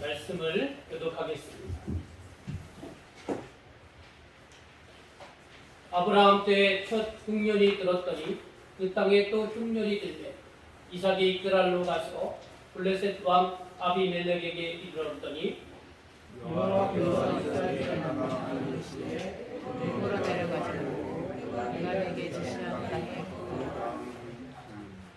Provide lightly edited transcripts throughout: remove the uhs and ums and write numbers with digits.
말씀을 교독하겠습니다. 아브라함 때 첫 흉년이 들었더니 그 땅에 또 흉년이 들매 이삭이 그랄로 가서 블레셋 왕 아비멜렉에게 이르렀더니 여호와께서 이스라엘에 나가는 것이에 내보라 내려가지고 내가 내게 지시한 땅에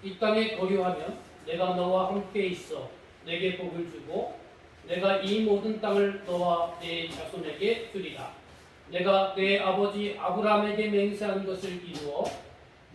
이 땅에 거류하면 내가 너와 함께 있어 내게 복을 주고 내가 이 모든 땅을 너와 내 자손에게 주리라. 내가 내 아버지 아브라함에게 맹세한 것을 이루어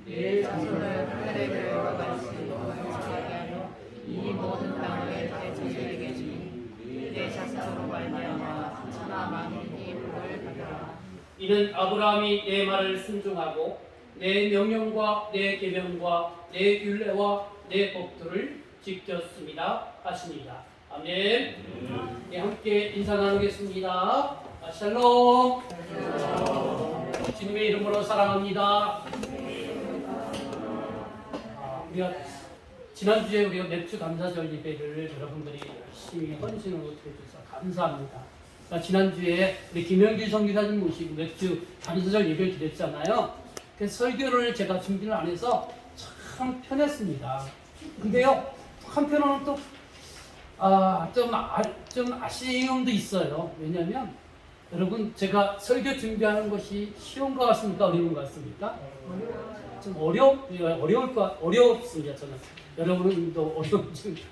내 자손을 하늘의 별과 같이 번성하게 하여 이 모든 땅을 내 자손에게 주니 내 자손으로 말미암아 천하 만민이 복을 받으라. 이는 아브라함이 내 말을 순종하고 내 명령과 내 계명과 내 율례와 내 법도를 지켰습니다 하시니라. 아멘. 네, 함께 인사 나누겠습니다. 샬롬. 주님의 이름으로 사랑합니다. 우리가 지난주에 우리가 맥주 감사절 예배를 여러분들이 열심히 헌신으로 드려주셔서 감사합니다. 지난주에 우리 김영길 선교사님 모시고 맥주 감사절 예배를 드렸잖아요. 그래서 설교를 제가 준비를 안 해서 참 편했습니다. 근데요, 한편으로는 또 좀 아쉬움도 있어요. 왜냐하면 여러분, 제가 설교 준비하는 것이 쉬운 것 같습니까? 어려운 것 같습니까? 좀 어렵습니다. 저는 여러분도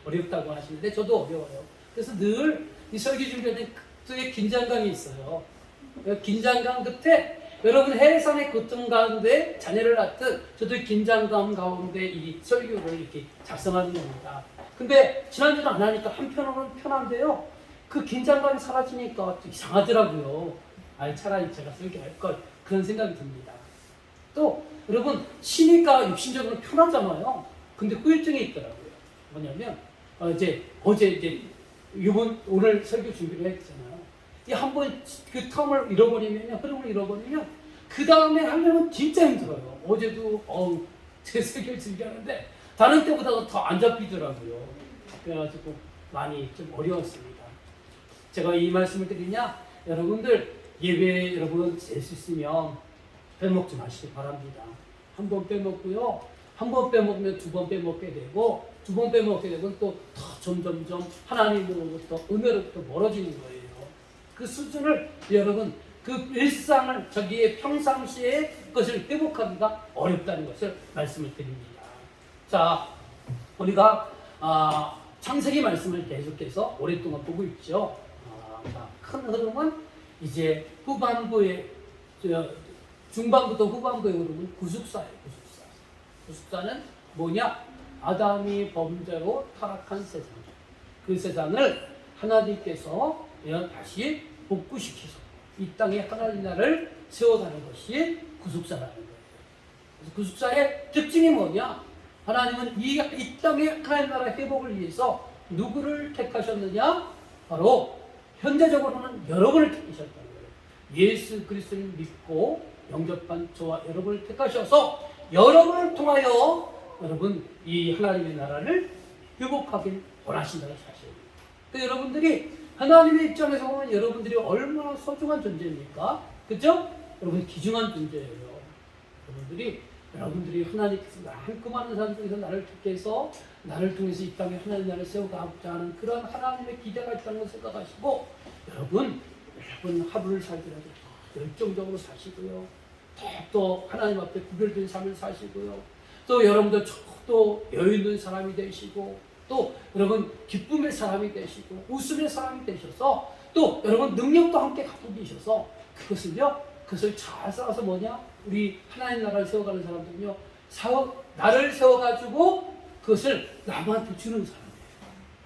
어렵다고 하시는데 저도 어려워요. 그래서 늘 이 설교 준비할 때 되게 긴장감이 있어요. 긴장감 끝에 여러분 해산의 고통 가운데 자녀를 낳듯 저도 긴장감 가운데 이 설교를 이렇게 작성하는 겁니다. 근데 지난주는 안 하니까 한편으로는 편한데요. 그 긴장감이 사라지니까 좀 이상하더라고요. 차라리 제가 설교할 걸 그런 생각이 듭니다. 또 여러분 쉬니까 육신적으로 편하잖아요. 근데 후유증이 있더라고요. 뭐냐면 어제 오늘 설교 준비를 했잖아요. 이 한번 그 텀을 잃어버리면요, 흐름을 잃어버리면 그 다음에 하려면 진짜 힘들어요. 어제도 제 설교를 준비하는데 다른 때보다 더 안 잡히더라고요. 그래가지고 많이 좀 어려웠습니다. 제가 이 말씀을 드리냐, 여러분들 예배 여러분 될 수 있으면 빼먹지 마시기 바랍니다. 한 번 빼먹고요, 한 번 빼먹으면 두 번 빼먹게 되고, 두 번 빼먹게 되면 또 더 점점점 하나님으로부터 은혜로부터 멀어지는 거예요. 그 수준을 여러분 그 일상을 저기에 평상시에 것을 회복하기가 어렵다는 것을 말씀을 드립니다. 자, 우리가 창세기 말씀을 계속해서 오랫동안 보고 있죠. 큰 흐름은 이제 후반부에 중반부터 후반부의 흐름은 구속사예요. 구속사는 뭐냐? 아담이 범죄로 타락한 세상, 그 세상을 하나님께서 다시 복구시켜서 이 땅에 하나님 나라를 세워가는 것이 구속사라는 거예요. 그래서 구속사의 특징이 뭐냐? 하나님은 이 땅에 하나님 나라 회복을 위해서 누구를 택하셨느냐? 바로 현재적으로는 여러분을 택하셨다는 거예요. 예수 그리스도를 믿고 영접한 저와 여러분을 택하셔서 여러분을 통하여 여러분 이 하나님의 나라를 회복하길 원하신다는 사실입니다. 그러니까 여러분들이 하나님의 입장에서 보면 여러분들이 얼마나 소중한 존재입니까? 그죠? 여러분 귀중한 존재예요. 여러분들이 하나님께서 그 많은 사람 중에서 나를 택해서 나를 통해서 이 땅에 하나님 나라를 세워가고자 하는 그런 하나님의 기대가 있다는 것을 생각하시고 여러분 하루를 살더라도 열정적으로 사시고요. 또 하나님 앞에 구별된 삶을 사시고요. 또 여러분들 또 여유 있는 사람이 되시고 또 여러분 기쁨의 사람이 되시고 웃음의 사람이 되셔서 또 여러분 능력도 함께 갖고 계셔서 그것을 잘 쌓아서 뭐냐? 우리 하나님 나라를 세워가는 사람들은요, 나를 세워가지고 그것을 남한테 주는 사람이에요.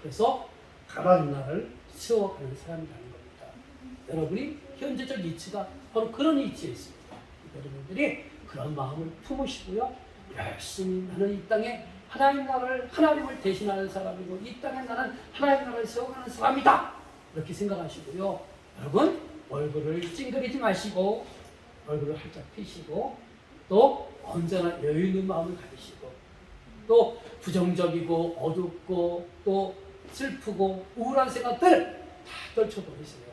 그래서 하나님 나라를 세워가는 사람이라는 겁니다. 여러분이 현재적 이치가 바로 그런 이치에 있습니다. 여러분들이 그런 마음을 품으시고요, 열심히 나는 이 땅에 하나님을 대신하는 사람이고 이 땅에 나는 하나님 나라를 세워가는 사람이다, 이렇게 생각하시고요. 여러분 얼굴을 찡그리지 마시고 얼굴을 활짝 펴시고 또 언제나 여유 있는 마음을 가지시고 또 부정적이고 어둡고 또 슬프고 우울한 생각들 떨쳐버리세요.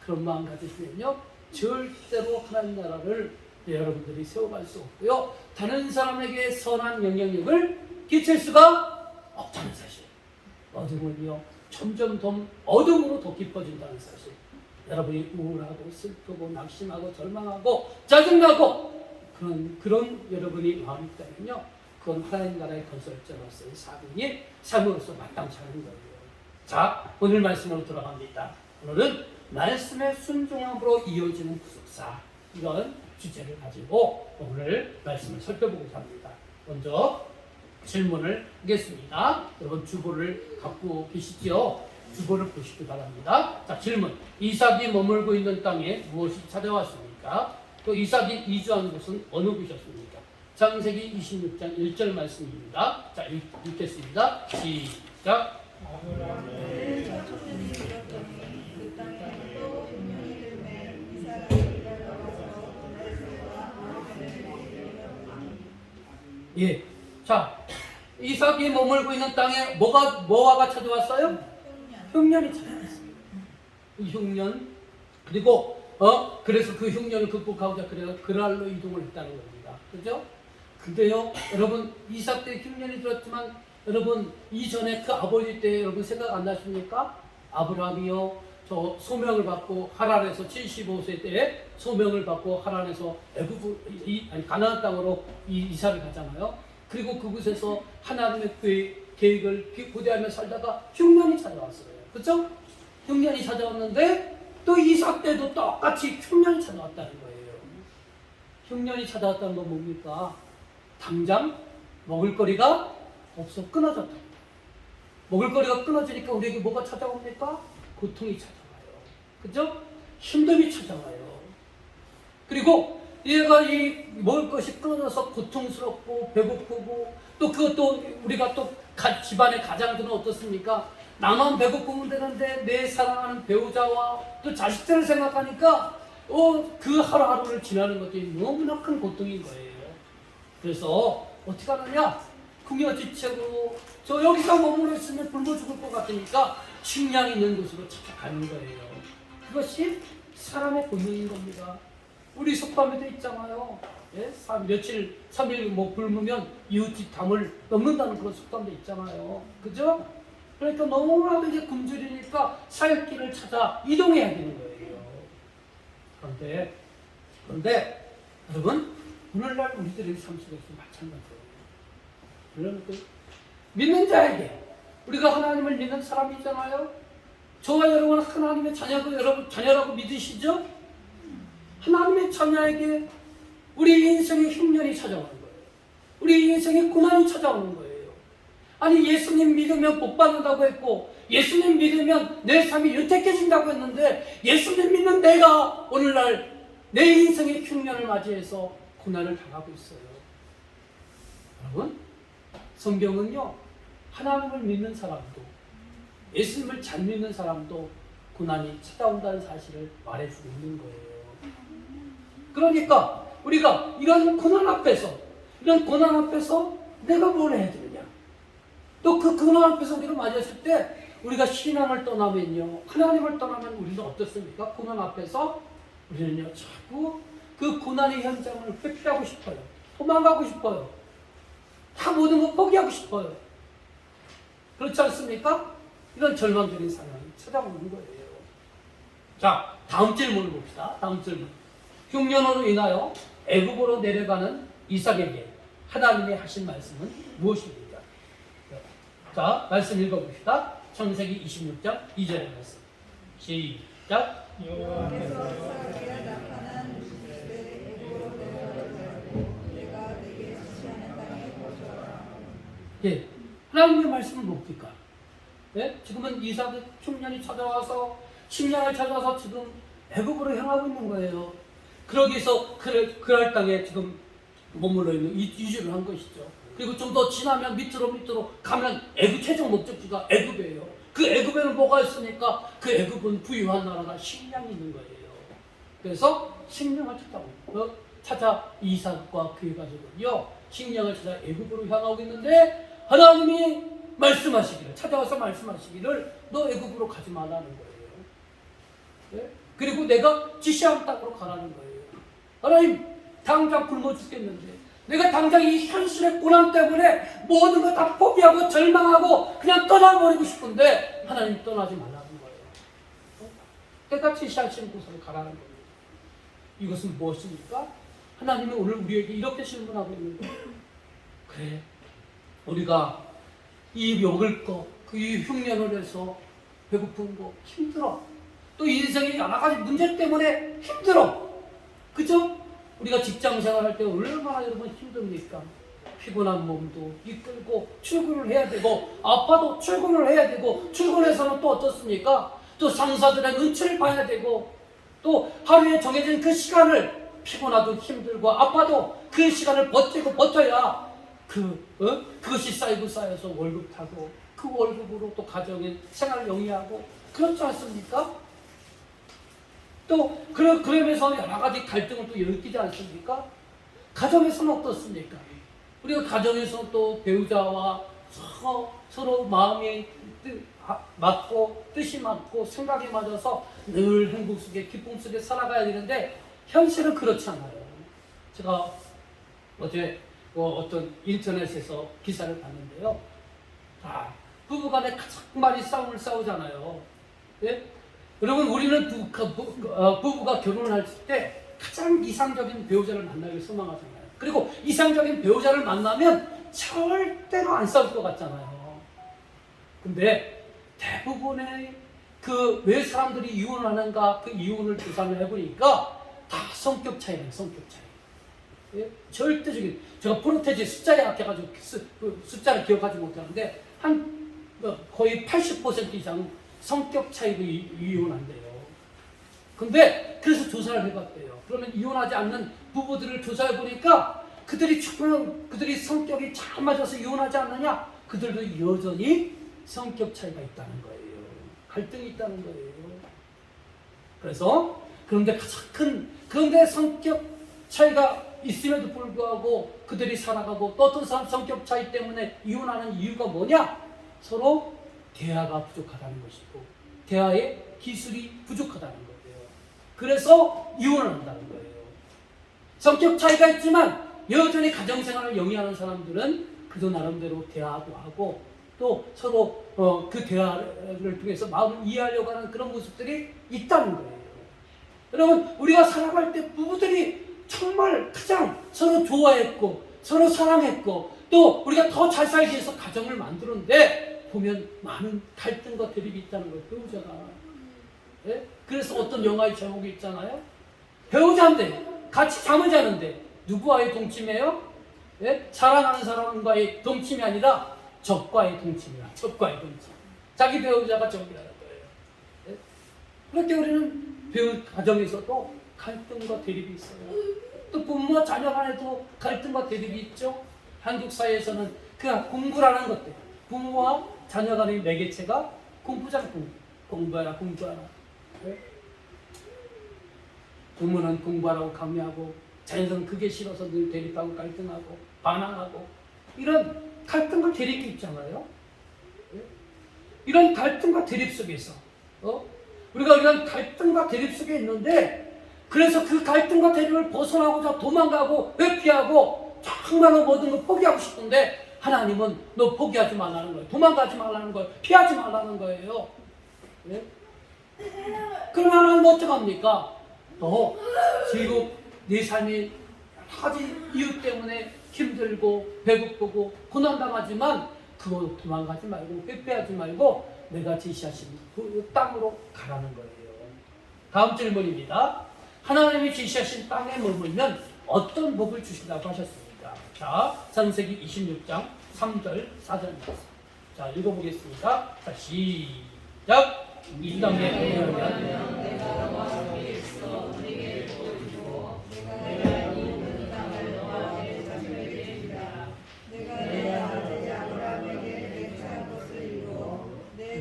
그런 마음 가지시면요, 절대로 하나님 나라를 여러분들이 세워갈 수 없고요, 다른 사람에게 선한 영향력을 끼칠 수가 없다는 사실. 어둠은요, 점점 더 어둠으로 더 깊어진다는 사실. 여러분이 우울하고 슬프고 낙심하고 절망하고 짜증나고 그런 여러분이 마음이 있다면요, 그건 하나님 나라의 건설자로서의 사명이 삶으로서 마땅치 않은 거예요. 자, 오늘 말씀으로 돌아갑니다. 오늘은 말씀의 순종함으로 이어지는 구속사, 이런 주제를 가지고 오늘 말씀을 살펴보고자 합니다. 먼저 질문을 하겠습니다. 여러분 주보를 갖고 계시죠? 주보를 보시기 바랍니다. 자, 질문. 이삭이 머물고 있는 땅에 무엇이 찾아왔습니까? 또 이삭이 이주한 곳은 어느 곳이었습니까? 창세기 26장 1절 말씀입니다. 자, 읽겠습니다. 시작. 예. 자, 이삭이 머물고 있는 땅에 뭐가 찾아왔어요? 흉년이 찾아왔어요. 이 흉년. 그리고 그래서 그 흉년을 극복하고자 그래서 그랄로 이동을 했다는 겁니다. 그죠? 근데요, 여러분, 이삭 때 흉년이 들었지만 여러분 이전에 그 아버지 때 여러분 생각 안 나십니까? 아브라함이요, 저 소명을 받고 하란에서 75세 때에 소명을 받고 하란에서 가나안 땅으로 이사를 가잖아요. 그리고 그곳에서 하나님의 계획을 고대하며 살다가 흉년이 찾아왔어요. 그렇죠? 흉년이 찾아왔는데 또 이삭 때도 똑같이 흉년이 찾아왔다는 거예요. 흉년이 찾아왔다는 건 뭡니까? 당장 먹을거리가 없어 끊어졌다. 먹을거리가 끊어지니까 우리에게 뭐가 찾아옵니까? 고통이 찾아와요. 그죠? 힘듦이 찾아와요. 그리고 얘가 이 먹을 것이 끊어져서 고통스럽고 배고프고, 또 그것도 우리가 또 집안의 가장들은 어떻습니까? 나만 배고프면 되는데 내 사랑하는 배우자와 또 자식들을 생각하니까 그 하루하루를 지나는 것이 너무나 큰 고통인 거예요. 그래서 어떻게 하느냐? 궁여지책으로 저 여기서 머물러 있으면 굶어 죽을 것 같으니까 식량 있는 곳으로 찾아가는 거예요. 그것이 사람의 본능인 겁니다. 우리 속담에도 있잖아요. 예? 3일 뭐 굶으면 이웃집 담을 넘는다는 그런 속담도 있잖아요. 그죠? 그러니까 너무나도 이제 굶주리니까 살 길을 찾아 이동해야 되는 거예요. 그런데 여러분, 오늘날 우리들의 삶 속에서 마찬가지예요. 물론 믿는 자에게, 우리가 하나님을 믿는 사람이잖아요. 저와 여러분은 하나님의 자녀라고 믿으시죠? 하나님의 자녀에게 우리 인생의 흉년이 찾아오는 거예요. 우리 인생의 고난이 찾아오는 거예요. 아니, 예수님 믿으면 복 받는다고 했고, 예수님 믿으면 내 삶이 윤택해진다고 했는데, 예수님 믿는 내가 오늘날 내 인생의 흉년을 맞이해서 고난을 당하고 있어요. 여러분, 성경은요, 하나님을 믿는 사람도, 예수님을 잘 믿는 사람도 고난이 찾아온다는 사실을 말해주고 있는 거예요. 그러니까 우리가 이런 고난 앞에서 내가 뭘 해야 되느냐? 또 그 고난 앞에서 우리가 맞았을 때 우리가 신앙을 떠나면요, 하나님을 떠나면 우리는 어떻습니까? 고난 앞에서 우리는요, 자꾸 그 고난의 현장을 회피하고 싶어요. 도망가고 싶어요. 다 모든 거 포기하고 싶어요. 그렇지 않습니까? 이런 절망적인 상황이 찾아오는 거예요. 자, 다음 질문을 봅시다. 다음 질문. 흉년으로 인하여 애굽으로 내려가는 이삭에게 하나님이 하신 말씀은 무엇입니까? 자, 말씀 읽어봅시다. 창세기 26장 2절의 말씀. 시작. 예, 하나님의 말씀은 뭡니까? 예? 지금은 이삭의 흉년이 찾아와서 식량을 찾아서 지금 애굽으로 향하고 있는 거예요. 그러기 위해서 그랄 땅에 지금 머물러 있는 이주를 한 것이죠. 그리고 좀 더 지나면 밑으로 가면 애굽 최종 목적지가 애굽이에요. 그 애굽에는 뭐가 있습니까? 그 애굽은 부유한 나라가 식량이 있는 거예요. 그래서 식량을 찾아 이삭과 그의 가족은요, 식량을 찾아 애굽으로 향하고 있는데, 하나님이 말씀하시기를, 찾아와서 말씀하시기를 너 애굽으로 가지 말라는 거예요. 네? 그리고 내가 지시한 땅으로 가라는 거예요. 하나님, 당장 굶어 죽겠는데 내가 당장 이 현실의 고난 때문에 모든 걸 다 포기하고 절망하고 그냥 떠나버리고 싶은데 하나님 떠나지 말라는 거예요. 내가 지시하시는 곳으로 가라는 거예요. 이것은 무엇입니까? 하나님이 오늘 우리에게 이렇게 질문하고 있는 거예요. 그래, 우리가 이 먹을 거, 이 흉년을 해서 배고픈 거 힘들어. 또 인생의 여러 가지 문제 때문에 힘들어. 그죠? 우리가 직장 생활할 때 얼마나 여러분 힘듭니까? 피곤한 몸도 이끌고 출근을 해야 되고, 아빠도 출근을 해야 되고, 출근해서는 또 어떻습니까? 또 상사들의 눈치를 봐야 되고, 또 하루에 정해진 그 시간을 피곤하도 힘들고 아빠도 그 시간을 버텨야 그것이 쌓여서 월급 타고 그 월급으로 또 가정의 생활을 영위하고 그렇지 않습니까? 또 그러면서 여러 가지 갈등을 또 일으키지 않습니까? 가정에서는 어떻습니까? 우리가 가정에서 또 배우자와 서로 마음이 맞고 뜻이 맞고 생각이 맞아서 늘 행복 속에 기쁨 속에 살아가야 되는데 현실은 그렇지 않아요. 제가 어제 어떤 인터넷에서 기사를 봤는데요. 부부간에 가장 많이 싸움을 싸우잖아요. 예? 여러분, 우리는 부부가 결혼할 때 가장 이상적인 배우자를 만나길 소망하잖아요. 그리고 이상적인 배우자를 만나면 절대로 안 싸울 것 같잖아요. 근데 대부분의 왜 사람들이 이혼을 하는가, 그 이혼을 조사를 해보니까 다 성격 차이예요. 성격 차이. 예? 절대적인, 제가 프로테지 숫자에 약해가지고 숫자를 기억하지 못하는데 거의 80% 이상 성격 차이로 이혼한대요. 근데 그래서 조사를 해봤대요. 그러면 이혼하지 않는 부부들을 조사해보니까 그들이 성격이 잘 맞아서 이혼하지 않느냐? 그들도 여전히 성격 차이가 있다는 거예요. 갈등이 있다는 거예요. 그래서 그런데 성격 차이가 있음에도 불구하고 그들이 살아가고 또 어떤 사람 성격 차이 때문에 이혼하는 이유가 뭐냐? 서로 대화가 부족하다는 것이고 대화의 기술이 부족하다는 거예요. 그래서 이혼을 한다는 거예요. 성격 차이가 있지만 여전히 가정생활을 영위하는 사람들은 그도 나름대로 대화도 하고 또 서로 그 대화를 통해서 마음을 이해하려고 하는 그런 모습들이 있다는 거예요. 여러분, 우리가 살아갈 때 부부들이 정말 가장 서로 좋아했고 서로 사랑했고 또 우리가 더 잘 살기 위해서 가정을 만들었는데 보면 많은 갈등과 대립이 있다는 거예요. 배우자가. 예? 그래서 어떤 영화의 제목이 있잖아요. 배우자인데 같이 잠을 자는데 누구와의 동침이에요? 예? 사랑하는 사람과의 동침이 아니라 적과의 동침이야. 적과의 동침. 자기 배우자가 적이라는 거예요. 예? 그럴 때 우리는 가정에서도 갈등과 대립이 있어요. 또 부모와 자녀 간에도 갈등과 대립이 있죠. 한국 사회에서는 그 공부라는 것들, 부모와 자녀 간의 매개체가 공부잖아. 공부하라. 네? 부모는 공부하라고 강요하고 자녀는 그게 싫어서 늘 대립하고 갈등하고 반항하고 이런 갈등과 대립이 있잖아요. 네? 이런 갈등과 대립 속에서 우리가 이런 갈등과 대립 속에 있는데 그래서 그 갈등과 대립을 벗어나고자 도망가고 회피하고 정말 모든 걸 포기하고 싶은데 하나님은 너 포기하지 말라는 거예요. 도망가지 말라는 거예요. 피하지 말라는 거예요. 네? 그럼 하나님은 어떡합니까? 너 즐겁 네 삶이 여러 가지 이유 때문에 힘들고 배고프고 고난당하지만 그거 도망가지 말고 회피하지 말고 내가 제시하신 그 땅으로 가라는 거예요. 다음 질문입니다. 하나님이 제시하신 땅에 머물면 어떤 복을 주신다고 하셨습니까? 자, 창세기 26장 3절 4절 말씀. 자, 읽어보겠습니다. 자, 시작. 이 땅에 머물면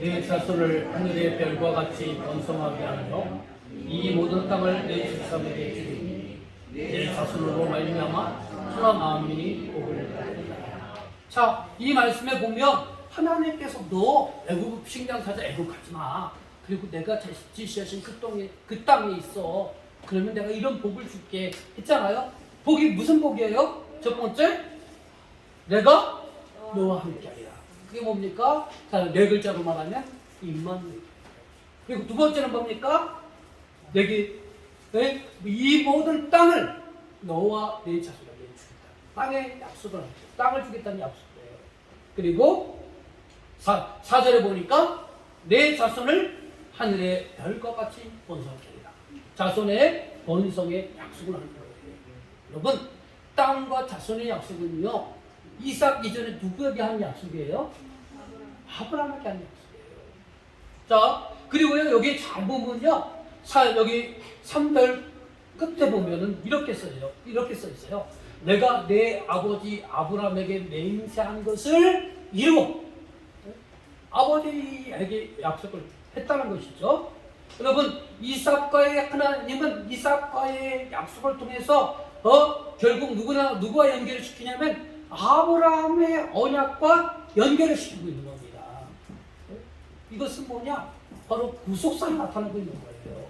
내 자손을 하늘의 별과 같이 번성하게 하며 이 모든 땅을 내 집사에게 주리니 내 자손으로 말미암아 천하 만민이 복을 받으리라. 자, 이 말씀에 보면 하나님께서 너 애굽 식량사자 애굽 가지 마. 그리고 내가 지시하신 그 땅에 있어. 그러면 내가 이런 복을 줄게 했잖아요. 복이 무슨 복이에요? 첫 번째, 내가 너와 함께하리라. 그게 뭡니까? 자, 네 글자로 말하면 임마누엘. 그리고 두 번째는 뭡니까? 내게 이 모든 땅을 너와 내 자손에게 주겠다. 땅에 약속을 하죠. 땅을 주겠다는 약속이에요. 그리고 4절에 보니까 내 자손을 하늘의 별과 같이 번성케 하리라. 자손의 번성의 약속을 하는 거예요. 여러분, 땅과 자손의 약속은요, 이삭 이전에 누구에게 한 약속이에요? 아브라함에게 한 약속이에요. 자, 그리고요, 여기 잘 보면요, 여기 3절 끝에 보면은 이렇게 써요. 이렇게 써 있어요. 내가 내 아버지 아브라함에게 맹세한 것을 이루고, 아버지에게 약속을 했다는 것이죠. 여러분, 하나님은 이삭과의 약속을 통해서 결국 누구와 연결을 시키냐면 아브라함의 언약과 연결을 시키고 있는 겁니다. 이것은 뭐냐? 바로 구속사에 나타나고 있는 거예요.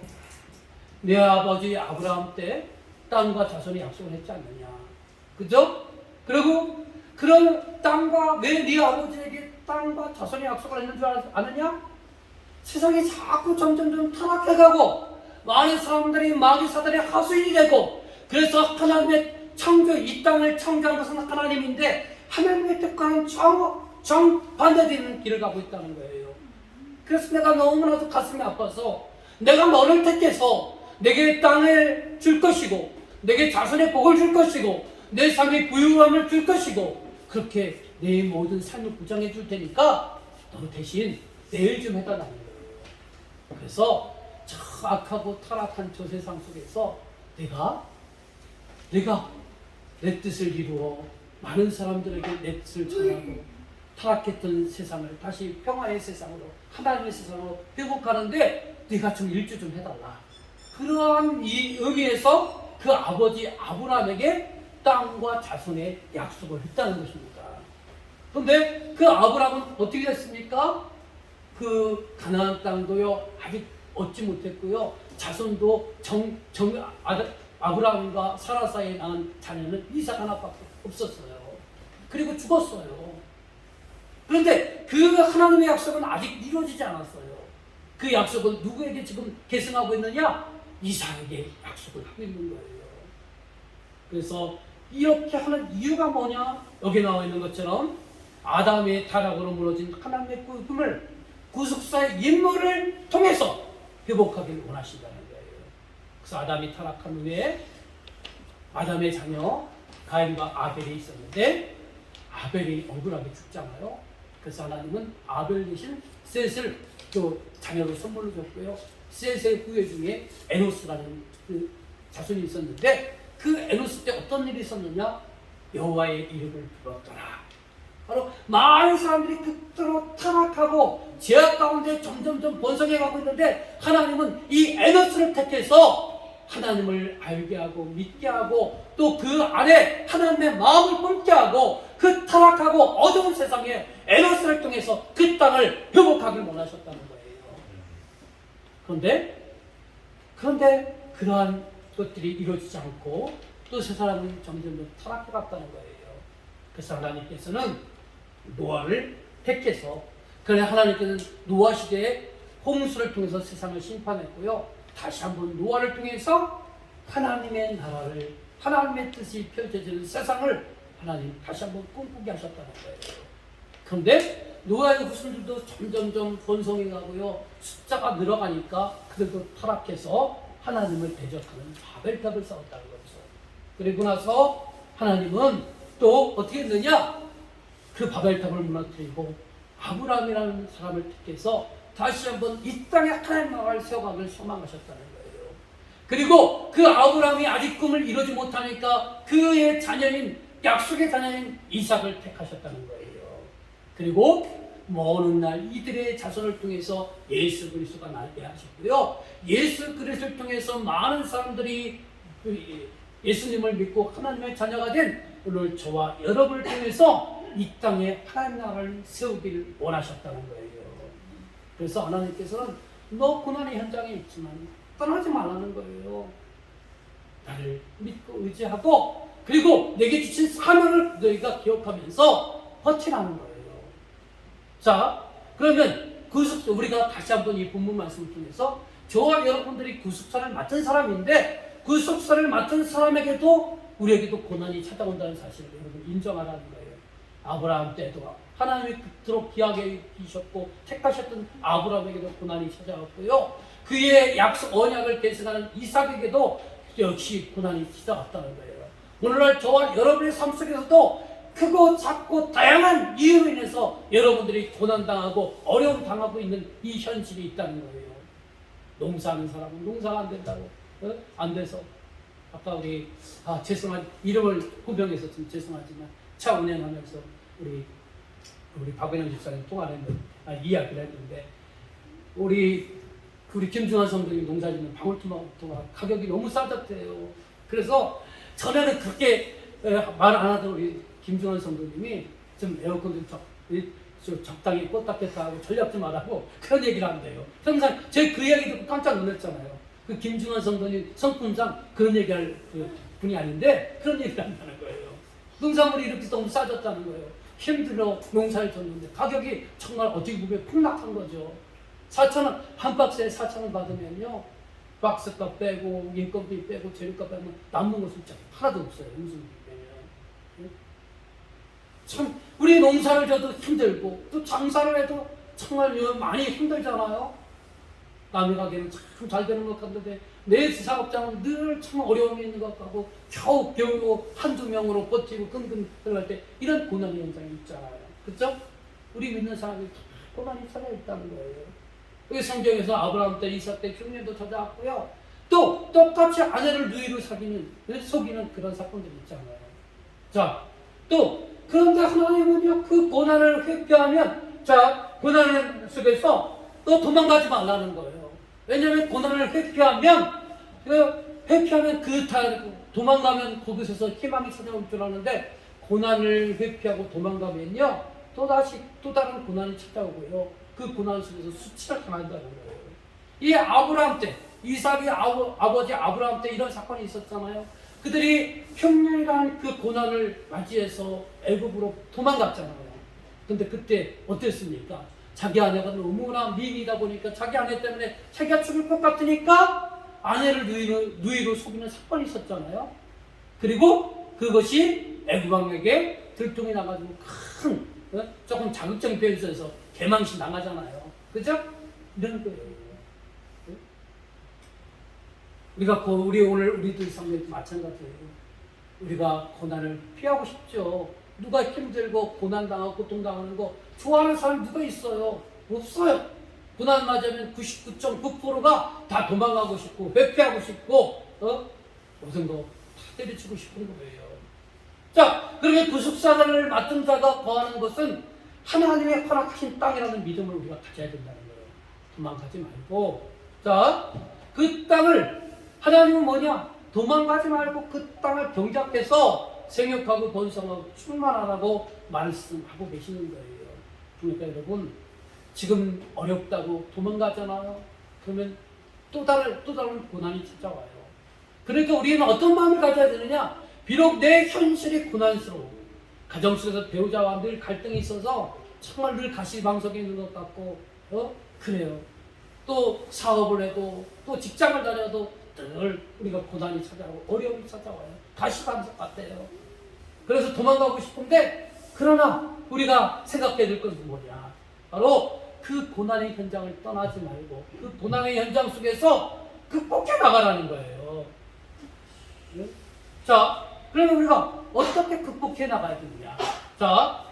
내 아버지 아브라함 때 땅과 자손의 약속을 했지 않느냐? 그죠? 그리고 그런 땅과 왜 네 아버지에게 땅과 자손의 약속을 했는 줄 아느냐? 세상이 자꾸 점점 타락해가고 많은 사람들이 마귀사들의 하수인이 되고, 그래서 하나님의 창조, 이 땅을 창조한 것은 하나님인데 하나님의 뜻과는 정반대되는 길을 가고 있다는 거예요. 그래서 내가 너무나도 가슴이 아파서, 내가 너를 택해서 내게 땅을 줄 것이고 내게 자손의 복을 줄 것이고 내 삶의 부유함을 줄 것이고 그렇게 내 모든 삶을 보장해 줄 테니까 너 대신 내일 좀 해달라는 거예요. 그래서 저 악하고 타락한 저 세상 속에서 내가 내 뜻을 이루어 많은 사람들에게 내 뜻을 전하고 타락했던 세상을 다시 평화의 세상으로, 하나님의 세상으로 회복하는데 네가 좀 일주 좀 해달라. 그러한 이 의미에서 그 아버지 아브라함에게 땅과 자손의 약속을 했다는 것입니다. 그런데 그 아브라함은 어떻게 됐습니까? 그 가나안 땅도요 아직 얻지 못했고요, 자손도 아브라함과 사라 사이에 낳은 자녀는 이삭 하나밖에 없었어요. 그리고 죽었어요. 그런데 그 하나님의 약속은 아직 이루어지지 않았어요. 그 약속은 누구에게 지금 계승하고 있느냐? 이삭에게 약속을 하고 있는 거예요. 그래서 이렇게 하는 이유가 뭐냐? 여기 나와 있는 것처럼 아담의 타락으로 무너진 하나님의 꿈을 구속사의 임무를 통해서 회복하기를 원하신다는 거예요. 그래서 아담이 타락한 후에 아담의 자녀 가인과 아벨이 있었는데 아벨이 억울하게 죽잖아요. 그래서 하나님은 아벨 대신 셋을 또 자녀로 선물로 줬고요. 셋의 후예 중에 에노스라는 그 자손이 있었는데 그 에노스 때 어떤 일이 있었느냐? 여호와의 이름을 불렀더라. 바로 많은 사람들이 그토록 타락하고 죄악 가운데 점점점 번성해 가고 있는데 하나님은 이 에노스를 택해서 하나님을 알게 하고 믿게 하고 또 그 안에 하나님의 마음을 품게 하고 그 타락하고 어두운 세상에 에노스를 통해서 그 땅을 회복하길 원하셨다는 거예요. 그런데 그러한 것들이 이루어지지 않고 또 세 사람은 점점 타락해 갔다는 거예요. 그래서 하나님께서는 노아를 택해서, 그래 하나님께서는 노아 시대에 홍수를 통해서 세상을 심판했고요, 다시 한번 노아를 통해서 하나님의 나라를, 하나님의 뜻이 펼쳐지는 세상을 하나님 다시 한번 꿈꾸게 하셨다는 거예요. 그런데 노아의 후손들도 점점점 번성해 가고요, 숫자가 늘어가니까 그들도 타락해서 하나님을 대적하는 바벨탑을 쌓았다는 거죠. 그리고 나서 하나님은 또 어떻게 했느냐? 그 바벨탑을 무너뜨리고 아브라함이라는 사람을 택해서 다시 한번 이 땅에 하나님 나라를 세워가기를 소망하셨다는 거예요. 그리고 그 아브라함이 아직 꿈을 이루지 못하니까 그의 자녀인, 약속의 자녀인 이삭을 택하셨다는 거예요. 그리고 먼 날 이들의 자손을 통해서 예수 그리스도가 나게 하셨고요, 예수 그리스도를 통해서 많은 사람들이 예수님을 믿고 하나님의 자녀가 된 오늘 저와 여러분을 통해서 이 땅에 하나님 나라를 세우기를 원하셨다는 거예요. 그래서 하나님께서는 너 고난의 현장에 있지만 떠나지 말라는 거예요. 나를 믿고 의지하고 그리고 내게 주신 사명을 너희가 기억하면서 버티라는 거예요. 자, 그러면 우리가 다시 한번 이 본문 말씀을 통해서 저와 여러분들이 구속사를 맡은 사람인데 구속사를 맡은 사람에게도 우리에게도 고난이 찾아온다는 사실을 여러분 인정하라는 거예요. 아브라함 때도 하나님이 그토록 귀하게 여기셨고 택하셨던 아브라함에게도 고난이 찾아왔고요. 그의 약속 언약을 계승하는 이삭에게도 역시 고난이 찾아왔다는 거예요. 오늘날 저와 여러분의 삶 속에서도 크고 작고 다양한 이유로 인해서 여러분들이 고난당하고 어려움 당하고 있는 이 현실이 있다는 거예요. 농사하는 사람은 농사가 안 된다고 안 돼서 아까 우리 죄송한 이름을 호명해서 좀 죄송하지만 차 운행하면서 우리 박은영 집사님 통화를 했는데 이야기를 했는데 우리 김중환 성도님 농사짓는 방울토마토가 가격이 너무 싸졌대요. 그래서 전에는 그렇게 말 안 하던 우리 김중환 성도님이 좀 에어컨 좀 적당히 껐다 켰다 하고 전략 좀 하라고 그런 얘기를 한대요. 항상 제가 그 이야기 듣고 깜짝 놀랐잖아요. 그 김중환 성도님 성품상 그런 얘기할 분이 아닌데 그런 얘기를 한다는 거예요. 농산물이 이렇게 너무 싸졌다는 거예요. 힘들어 농사를 졌는데 가격이 정말 어떻게 보면 폭락한 거죠. 4,000원, 한 박스에 4,000원 받으면요. 박스값 빼고 인건비 빼고 재료값 빼면 남는 것은 진짜 하나도 없어요. 무슨 빼면. 참 우리 농사를 져도 힘들고 또 장사를 해도 정말 많이 힘들잖아요. 남의 가게는 참 잘 되는 것 같은데 내 사업장은 늘 참 어려움이 있는 것 같고 겨우 한두 명으로 버티고 끙끙 들어갈 때 이런 고난의 현상이 있잖아요. 그렇죠? 우리 믿는 사람이 다 고난이 찾아있다는 거예요. 그 성경에서 아브라함 때, 이삭 때, 흉년도 찾아왔고요. 또 똑같이 아내를 누이로 속이는 그런 사건들이 있잖아요. 자, 또 그런데 하나님은요 그 고난을 회피하면 고난 속에서 또 도망가지 말라는 거예요. 왜냐하면 고난을 회피하면 도망가면 거기서 희망이 찾아올 줄 아는데 고난을 회피하고 도망가면요 또 다른 고난이 찾아오고요. 그 고난 속에서 수치를 당한다는 거예요. 이 아브라함 때, 이삭의 아버지 아브라함 때 이런 사건이 있었잖아요. 그들이 흉년이라는 그 고난을 맞이해서 애굽으로 도망갔잖아요. 근데 그때 어땠습니까? 자기 아내가 너무나 미인이다 보니까 자기 아내 때문에 자기가 죽을 것 같으니까 아내를 누이로 속이는 사건이 있었잖아요. 그리고 그것이 애굽 왕에게 들통이 나가지고 큰 조금 자극적인 표현을 써서 개망신 당하잖아요. 그죠? 이런 거예요. 우리들 삶에도 마찬가지예요. 우리가 고난을 피하고 싶죠. 누가 힘들고 고난당하고 고통당하는 거 좋아하는 사람이 누가 있어요? 없어요. 고난 맞으면 99.9%가 다 도망가고 싶고 회피하고 싶고 모든 거 다 때려치고 싶은 거예요. 자, 그러면 구속사를 맡은 자가 거하는 것은 하나님의 허락하신 땅이라는 믿음을 우리가 가져야 된다는 거예요. 도망가지 말고. 자, 그 땅을 하나님은 뭐냐? 도망가지 말고 그 땅을 경작해서 생육하고 번성하고 충만하라고 말씀하고 계시는 거예요. 그러니까 여러분 지금 어렵다고 도망가잖아요. 그러면 또 다른 고난이 찾아와요. 그러니까 우리는 어떤 마음을 가져야 되느냐? 비록 내 현실이 고난스러워. 가정 속에서 배우자와 늘 갈등이 있어서 정말 늘 가시방석에 있는 것 같고 그래요. 또 사업을 해도 또 직장을 다녀도 늘 우리가 고난이 찾아오고 어려움이 찾아와요. 가시방석 같아요. 그래서 도망가고 싶은데 그러나 우리가 생각해야 될 것은 뭐냐? 바로 그 고난의 현장을 떠나지 말고 그 고난의 현장 속에서 극복해 나가라는 거예요. 네? 자, 그러면 우리가 어떻게 극복해 나가야 되느냐? 자,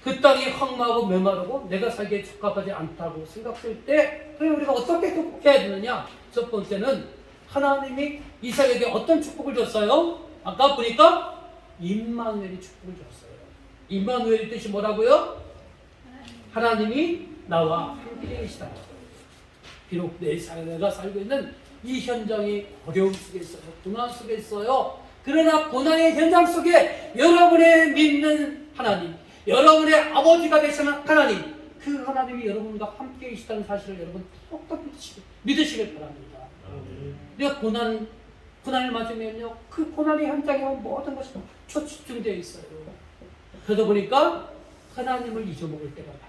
그 땅이 황무하고 메마르고 내가 살기에 적합하지 않다고 생각할 때 그럼 우리가 어떻게 극복해야 되느냐? 첫 번째는 하나님이 이삭에게 어떤 축복을 줬어요? 아까 보니까 임마누엘이 축복을 줬어요. 임마누엘의 뜻이 뭐라고요? 하나님이 나와 함께 계시다. 비록 내가 살고 있는 이 현장이 어려움 속에 있어요. 고난 속에 있어요. 그러나 고난의 현장 속에 여러분의 믿는 하나님, 여러분의 아버지가 되시는 하나님, 그 하나님이 여러분과 함께 계시다는 사실을 여러분 똑똑히 믿으시길 바랍니다. 우리가 고난을 맞으면요, 그 고난의 현장에 모든 것이 다 집중되어 있어요. 그러다 보니까 하나님을 잊어먹을 때가 많아요.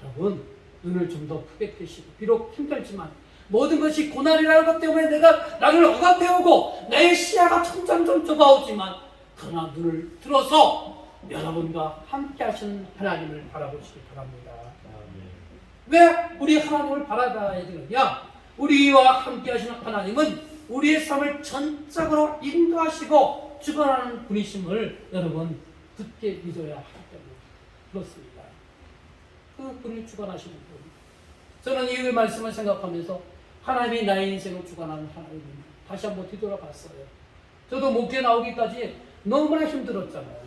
여러분, 눈을 좀 더 크게 뜨시고, 비록 힘들지만 모든 것이 고난이라는 것 때문에 내가 나를 억압해오고 내 시야가 점점 좀 좁아오지만, 그러나 눈을 들어서 여러분과 함께 하시는 하나님을 바라보시기 바랍니다. 왜 우리 하나님을 바라봐야 되느냐? 우리와 함께 하시는 하나님은 우리의 삶을 전적으로 인도하시고 주관하는 분이심을 여러분 굳게 믿어야 하기 때문에 그렇습니다. 그 분을 주관하시는 분. 저는 이 말씀을 생각하면서 하나님이 나의 인생을 주관하는 하나님을 다시 한번 뒤돌아봤어요. 저도 목회 나오기까지 너무나 힘들었잖아요.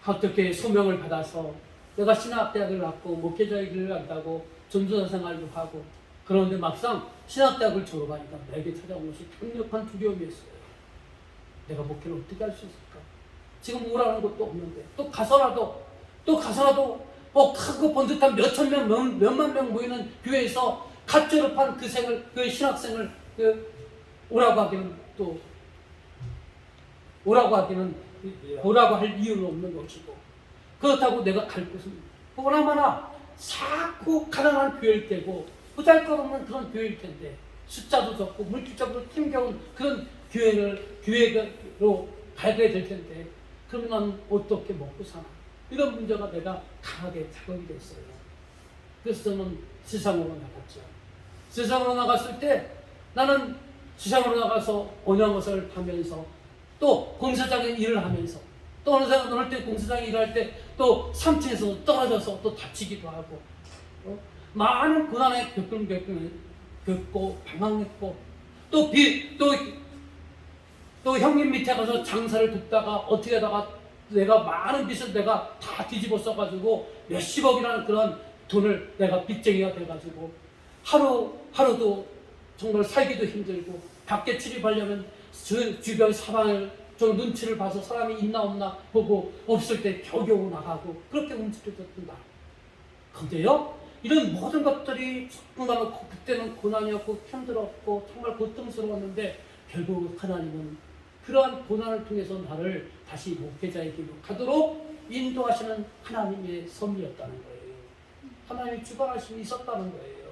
어떻게 소명을 받아서 내가 신학대학을 갔고 목회자의 길을 간다고 전도사 생활도 하고, 그런데 막상 신학대학을 졸업하니까 내게 찾아온 것이 강력한 두려움이었어요. 내가 목회를 어떻게 할 수 있을까? 지금 오라는 것도 없는데 또 가서라도 뭐 크고 번듯한 몇천 명, 몇만 명 모이는 교회에서 갓 졸업한 그 신학생을 오라고 할 이유는 없는 것이고, 그렇다고 내가 갈 곳은 보나마나 자꾸 가난한 교회일 때고 보잘것없는 그런 교회일 텐데, 숫자도 적고 물질적으로 힘겨운 그런 교회로 가게 될 텐데, 그러면 난 어떻게 먹고 사나? 이런 문제가 내가 강하게 자극이 됐어요. 그래서 저는 세상으로 나갔죠. 세상으로 나갔을 때 나는 세상으로 나가서 언양것을 하면서, 또 공사장에 일을 하면서, 또 어느 때 공사장에 일할 때 또 3층에서 떨어져서 또 다치기도 하고, 많은 고난의 겪고 방황했고, 또 형님 밑에 가서 장사를 돕다가 어떻게 하다가 내가 많은 빚을 내가 다 뒤집어 써가지고 몇십억이라는 그런 돈을 내가 빚쟁이가 돼가지고 하루도 정말 살기도 힘들고, 밖에 출입하려면 주변 사방을 저 눈치를 봐서 사람이 있나 없나 보고 없을 때 겨우겨우 나가고 그렇게 움직였던 나. 근데요, 이런 모든 것들이 정말 그때는 고난이었고 힘들었고 정말 고통스러웠는데, 결국 하나님은 그러한 고난을 통해서 나를 다시 목회자의 길로 가도록 인도하시는 하나님의 섭리였다는 거예요. 하나님의 주관하심이 있었다는 거예요.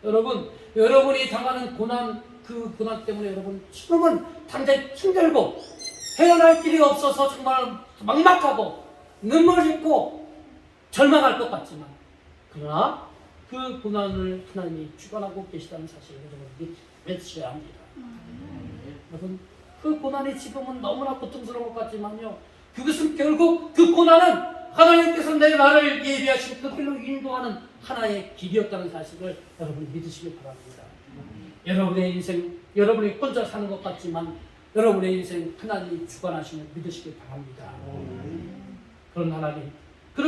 여러분, 여러분이 당하는 고난, 그 고난 때문에 여러분 지금은 당장 힘들고 헤어날 길이 없어서 정말 막막하고 눈물 흘리고 절망할 것 같지만, 그러나 그 고난을 하나님이 주관하고 계시다는 사실을 여러분 믿으셔야 합니다. 여러분, 그 고난이 지금은 너무나 고통스러운 것 같지만요, 그것은 결국 그 고난은 하나님께서 내 나를 예비하신 그 길로 인도하는 하나의 길이었다는 사실을 여러분 믿으시길 바랍니다. 여러분의 인생, 여러분이 혼자 사는 것 같지만 여러분의 인생 하나님이 주관하시는 믿으시길 바랍니다. 그런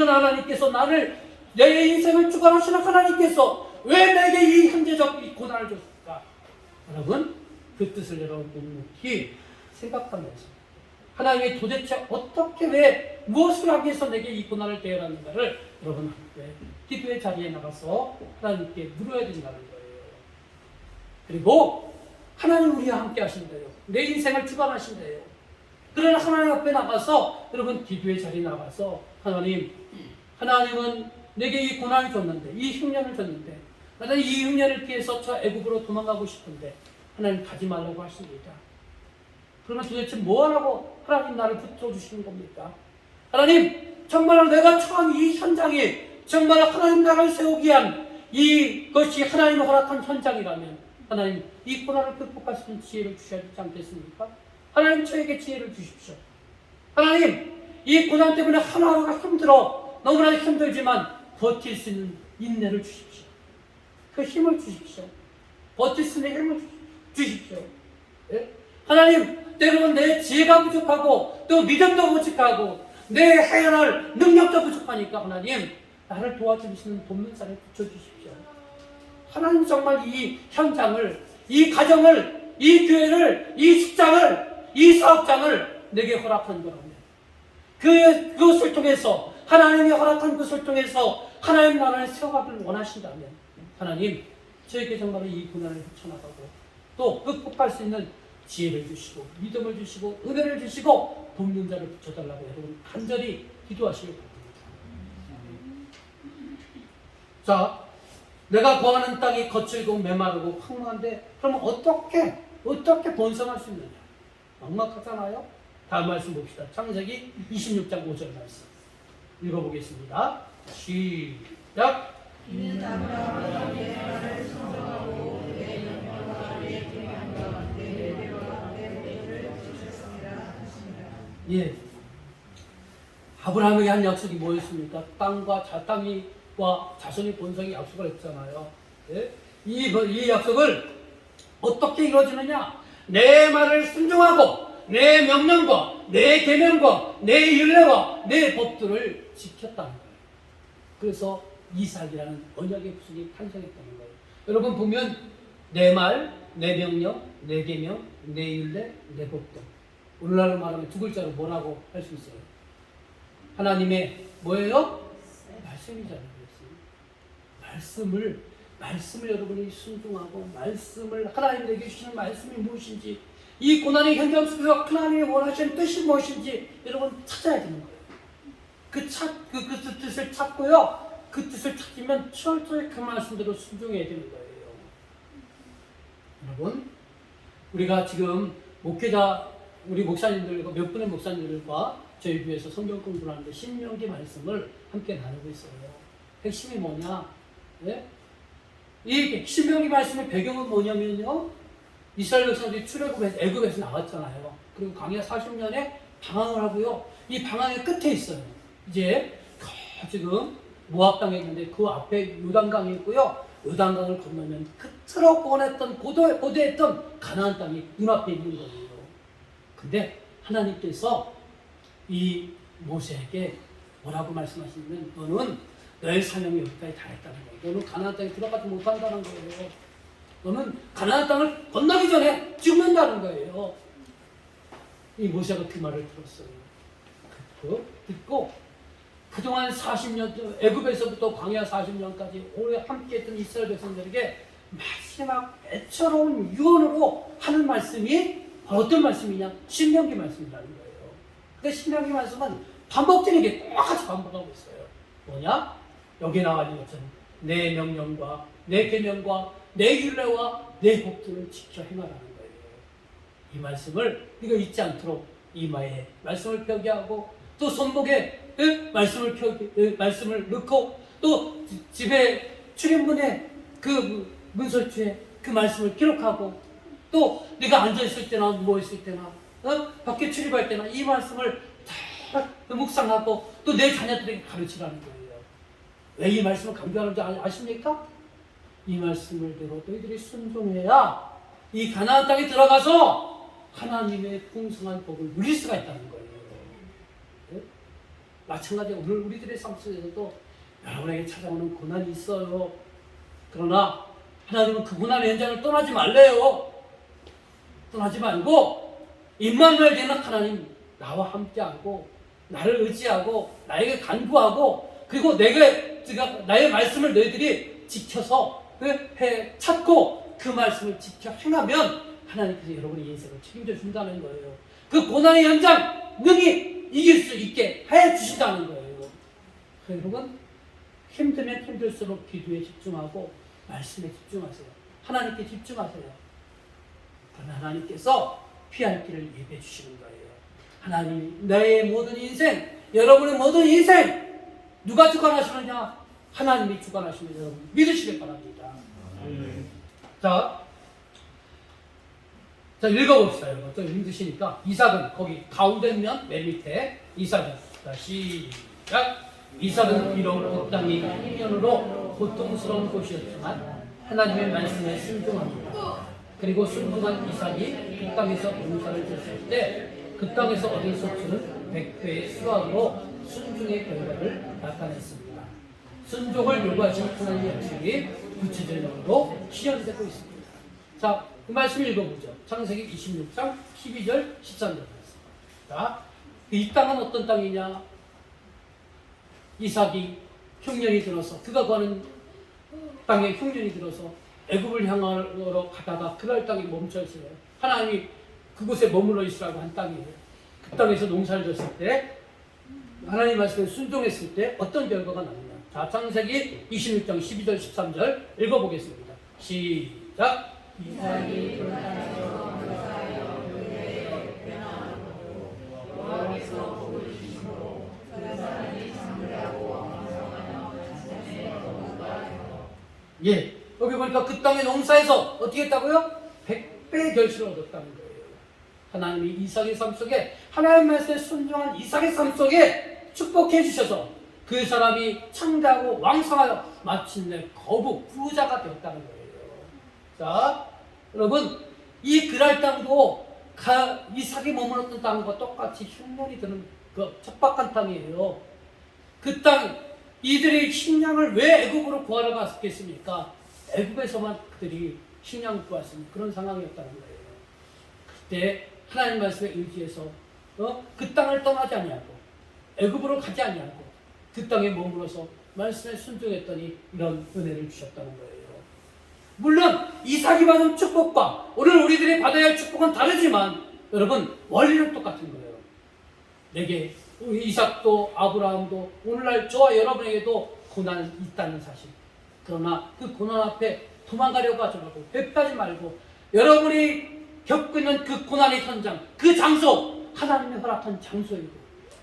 하나님께서 내 인생을 주관하시는 하나님께서 왜 내게 이 현재적 이 고난을 줬을까? 여러분, 그 뜻을 여러분 묵묵히 생각하면서 하나님이 도대체 어떻게 왜 무엇을 하기 위해서 내게 이 고난을 대하는가를 여러분 함께 기도의 자리에 나가서 하나님께 물어야 된다는 거예요. 그리고 하나님 우리와 함께 하신대요. 내 인생을 주관하신대요. 그러나 하나님 앞에 나가서 여러분 기도의 자리에 나가서 하나님은 내게 이 고난을 줬는데, 이 흉년을 줬는데, 나는 이 흉년을 피해서 저 애국으로 도망가고 싶은데 하나님 가지 말라고 하십니다. 그러면 도대체 뭐 하라고 하나님 나를 붙들어주시는 겁니까? 하나님, 정말 내가 처한 이 현장이 정말 하나님 나라를 세우기 위한 이것이 하나님이 허락한 현장이라면 하나님 이 고난을 극복할 수 있는 지혜를 주셔야 되지 않겠습니까? 하나님 저에게 지혜를 주십시오. 하나님, 이 고난 때문에 하루하루가 힘들어 너무나 힘들지만 버틸 수 있는 인내를 주십시오. 그 힘을 주십시오. 버틸 수 있는 힘을 주십시오. 예? 하나님, 때로는 내 지혜가 부족하고 또 믿음도 부족하고 내 해결할 능력도 부족하니까 하나님 나를 도와주시는 돕는 자를 붙여주십시오. 하나님 정말 이 현장을, 이 가정을, 이 교회를, 이 직장을, 이 사업장을 내게 허락한 거라면 그것을 통해서 하나님이 허락한 것을 통해서 하나님 나라를 세워가기를 원하신다면 하나님 저에게 정말 이 고난을 헤쳐나가고 또 극복할 수 있는 지혜를 주시고 믿음을 주시고 은혜를 주시고 돕는 자를 붙여달라고 여러분 간절히 기도하시길 바랍니다. 자, 내가 거하는 땅이 거칠고 메마르고 황무한데 그러면 어떻게 번성할 수 있느냐? 막막하잖아요. 다음 말씀 봅시다. 창세기 26장 5절 말씀 읽어보겠습니다. 시작. 이는 아브라함이 내 말을 순종하고 내 명령과 내 계명과 내 예배와 내 법도를 지켰습니다. 예. 아브라함에게 한 약속이 뭐였습니까? 땅과 땅이와 자손이 번성의 약속을 했잖아요. 예? 이 약속을 어떻게 이루어지느냐? 내 말을 순종하고 내 명령과 내 계명과 내 율례와 내 법도를 지켰다는 거예요. 그래서 이삭이라는 언약의 구속이 탄생했다는 거예요. 여러분 보면 내 말, 내 명령, 내 계명, 내 율례, 내 법도. 오늘날로 말하면 두 글자로 뭐라고 할 수 있어요? 하나님의 뭐예요? 말씀이잖아요. 말씀을 여러분이 순종하고 말씀을 하나님이 내게 주시는 말씀이 무엇인지 이 고난의 현장 속에서 하나님이 원하시는 뜻이 무엇인지 여러분 찾아야 되는 거예요. 그 뜻을 찾고요. 그 뜻을 찾으면 철저히 그 말씀대로 순종해야 되는 거예요. 여러분, 우리가 지금 목회자, 우리 목사님들과 몇 분의 목사님들과 저희 교회에서 성경 공부를 하는데 신명기 말씀을 함께 나누고 있어요. 핵심이 뭐냐? 네? 이 신명기 말씀의 배경은 뭐냐면요. 이스라엘 백성들이 출애굽에서 애굽에서 나왔잖아요. 그리고 광야 40년에 방황을 하고요. 이 방황의 끝에 있어요. 이제 지금 모압 땅에 있는데 그 앞에 요단강이 있고요. 요단강을 건너면 그토록 원했던 고대했던 가나안 땅이 눈앞에 있는 거예요. 근데 하나님께서 이 모세에게 뭐라고 말씀하시냐면 너는 너의 사명이 여기까지 다 했다는 거예요. 너는 가나안 땅에 들어가지 못한다는 거예요. 너는 가나안 땅을 건너기 전에 죽는다는 거예요. 이 모세가 그 말을 들었어요. 듣고 그동안 40년 애굽에서부터 광야 40년까지 오래 함께했던 이스라엘 백성들에게 마지막 애처로운 유언으로 하는 말씀이 어떤 말씀이냐? 신명기 말씀이라는 거예요. 근데 신명기 말씀은 반복되는 게 똑같이 반복하고 있어요. 뭐냐? 여기 나와 있는 것처럼 내 명령과 내 계명과 내 율례와 내 법도를 지켜 행하라는 거예요. 이 말씀을 네가 잊지 않도록 이마에 말씀을 펴게 하고 또 손목에 말씀을 넣고 또 집에 출입문에 그 문설주에 그 말씀을 기록하고 또 네가 앉아 있을 때나 누워 있을 때나 밖에 출입할 때나 이 말씀을 다 묵상하고 또 내 자녀들에게 가르치라는 거예요. 왜 이 말씀을 강조하는지 아십니까? 이 말씀을대로 너희들이 순종해야 이 가나안 땅에 들어가서 하나님의 풍성한 복을 누릴 수가 있다는 거예요. 네? 마찬가지로 오늘 우리들의 삶 속에서도 여러분에게 찾아오는 고난이 있어요. 그러나 하나님은 그 고난의 현장을 떠나지 말래요. 떠나지 말고 임마누엘 되는 하나님 나와 함께하고 나를 의지하고 나에게 간구하고 그리고 내가 나의 말씀을 너희들이 지켜서 찾고 그 말씀을 지켜 행하면 하나님께서 여러분의 인생을 책임져 준다는 거예요. 그 고난의 현장 능히 이길 수 있게 해 주시다는 거예요. 여러분 힘들면 힘들수록 기도에 집중하고 말씀에 집중하세요. 하나님께 집중하세요. 그러면 하나님께서 피할 길을 예배해 주시는 거예요. 하나님 나의 모든 인생 여러분의 모든 인생 누가 주관하시느냐? 하나님이 주관하시는 여러분 믿으시길 바랍니다. 자 읽어봅시다. 여러분 좀 힘드시니까 이삭은 거기 가운데 면 맨 밑에 이삭은 자 시작. 이삭은 비록 그 땅이 희면으로 고통스러운 곳이었지만 하나님의 말씀에 순종합니다. 그리고 순종한 이삭이 그 땅에서 농사를 졌을 때 그 땅에서 얻은 소출은 100배의 수확으로 순종의 결과를 나타냈습니다. 순종을 요구하신 하나님의 약속이 구체적으로 실현되고 있습니다. 자, 그 말씀 읽어보죠. 창세기 26장 12절 13절 말씀. 자, 이 땅은 어떤 땅이냐? 이삭이 흉년이 들어서 그가 가는 땅에 흉년이 들어서 애굽을 향하러 가다가 그날 땅에 멈춰 있어요. 하나님이 그곳에 머물러 있으라고 한 땅이에요. 그 땅에서 농사를 졌을 때 하나님 말씀에 순종했을 때 어떤 결과가 나느냐. 자, 창세기 26장 12절 13절 읽어보겠습니다. 시작. 이삭이 불단에서 사여 그의 변화하고 여호와께서 복을 주시고 그 사람이 장대하고 왕성하여 자신의 거부가 되어 예, 여기 보니까 그 땅의 농사에서 어떻게 했다고요? 100배의 결실을 얻었다는 거예요. 하나님이 이삭의 삶 속에 하나님 말씀에 순종한 이삭의 삶 속에 축복해 주셔서 그 사람이 창대하고 왕성하여 마침내 거북 부자가 되었다는 거예요. 자, 여러분 이 그랄 땅도 이삭이 머물렀던 땅과 똑같이 흉년이 드는 그 척박한 땅이에요. 그 땅 이들이 식량을 왜 애굽으로 구하러 갔겠습니까? 애굽에서만 그들이 식량을 구했으니 그런 상황이었다는 거예요. 그때 하나님 말씀에 의지해서 그 땅을 떠나지 아니하고 애굽으로 가지 아니하고 그 땅에 머물러서 말씀에 순종했더니 이런 은혜를 주셨다는 거예요. 물론 이삭이 받은 축복과 오늘 우리들이 받아야 할 축복은 다르지만 여러분 원리는 똑같은 거예요. 내게 이삭도 아브라함도 오늘날 저와 여러분에게도 고난은 있다는 사실. 그러나 그 고난 앞에 도망가려고 하지 말고 회피하지 말고 여러분이 겪고 있는 그 고난의 현장, 그 장소, 하나님이 허락한 장소이고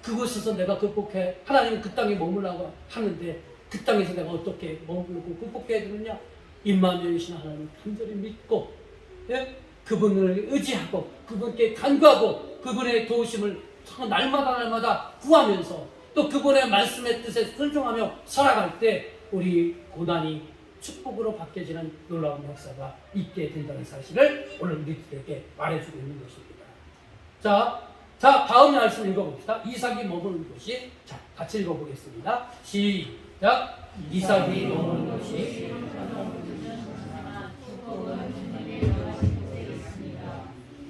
그곳에서 내가 극복해 하나님은 그 땅에 머물라고 하는데 그 땅에서 내가 어떻게 머물고 극복해야 되느냐? 임마누엘이신 하나님을 간절히 믿고 그분을 의지하고 그분께 간구하고 그분의 도우심을 날마다 구하면서 또 그분의 말씀의 뜻에 순종하며 살아갈 때 우리 고난이 축복으로 바뀌어지는 놀라운 역사가 있게 된다는 사실을 오늘 우리들에게 말해주고 있는 것입니다. 자, 다음 말씀 읽어봅시다. 이삭이 머무는 곳이, 자, 같이 읽어보겠습니다. 시작. 이삭이 머무는 곳이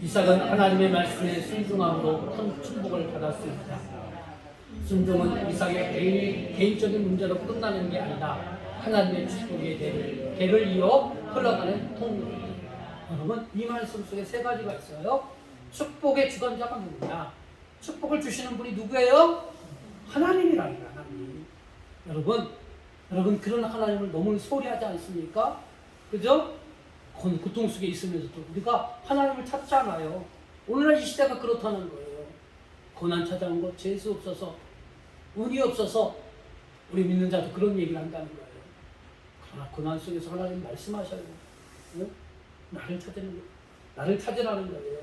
이삭은 하나님의 말씀에 순종함으로 큰 축복을 받았습니다. 순종은 이삭의 개인적인 문제로 끝나는 게 아니라 하나님의 축복의 대를 이어 흘러가는 통로입니다. 여러분 이 말씀 속에 세 가지가 있어요. 축복의 주관자가 누구냐? 축복을 주시는 분이 누구예요? 하나님이라는 거예요. 하나님. 여러분 그런 하나님을 너무 소홀히 하지 않습니까? 그죠? 고통 속에 있으면서도 우리가 하나님을 찾지 않아요. 오늘날 이 시대가 그렇다는 거예요. 고난 찾아온 것, 재수 없어서, 운이 없어서 우리 믿는 자도 그런 얘기를 한다는 거예요. 그러나 고난 속에서 하나님 말씀하셔요. 응? 나를 찾으라는 거예요.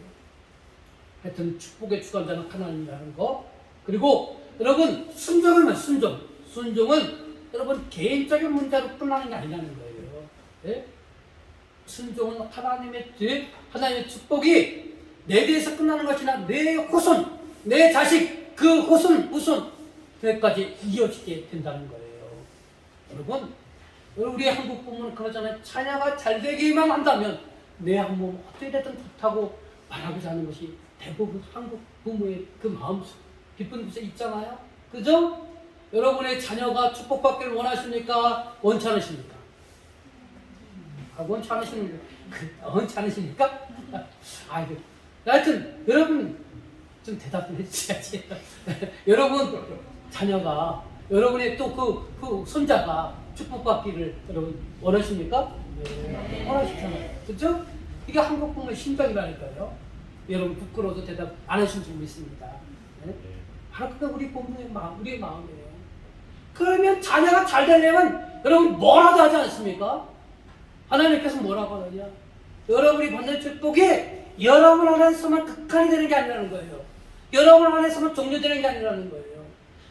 하여튼 축복의 주관자는 하나님이라는 거. 그리고 여러분 순종은 여러분 개인적인 문제로 끝나는 게 아니라는 거예요. 네? 순종은 하나님의 축복이 내 대해서 끝나는 것이 아니라 내 후손, 내 자식, 그 후손까지 이어지게 된다는 거예요. 여러분, 우리 한국 부모는 그러잖아요. 자녀가 잘 되기만 한다면 내 한몸 어떻게 됐든 좋다고 말하고자 하는 것이 대부분 한국 부모의 그 마음속 깊은 곳에 있잖아요. 그죠? 여러분의 자녀가 축복받기를 원하십니까? 원치 않으십니까? 원치 않으십니까? 아이고, 하여튼 여러분 좀 대답을 해주셔야지. 여러분 자녀가 여러분의 또 그 손자가 축복받기를 여러분 원하십니까? 네. 원하시잖아요. 그렇죠? 이게 한국 부모의 심정이라니까요. 여러분 부끄러워서 대답 안 하신 줄 믿습니다. 네? 바로 그게 우리 부모의 우리의 마음이에요. 그러면 자녀가 잘 되려면 여러분 뭐라도 하지 않습니까? 하나님께서 뭐라고 하느냐? 여러분이 받는 축복이 여러분 안에서만 극한이 되는 게 아니라는 거예요. 여러분 안에서만 종료되는 게 아니라는 거예요.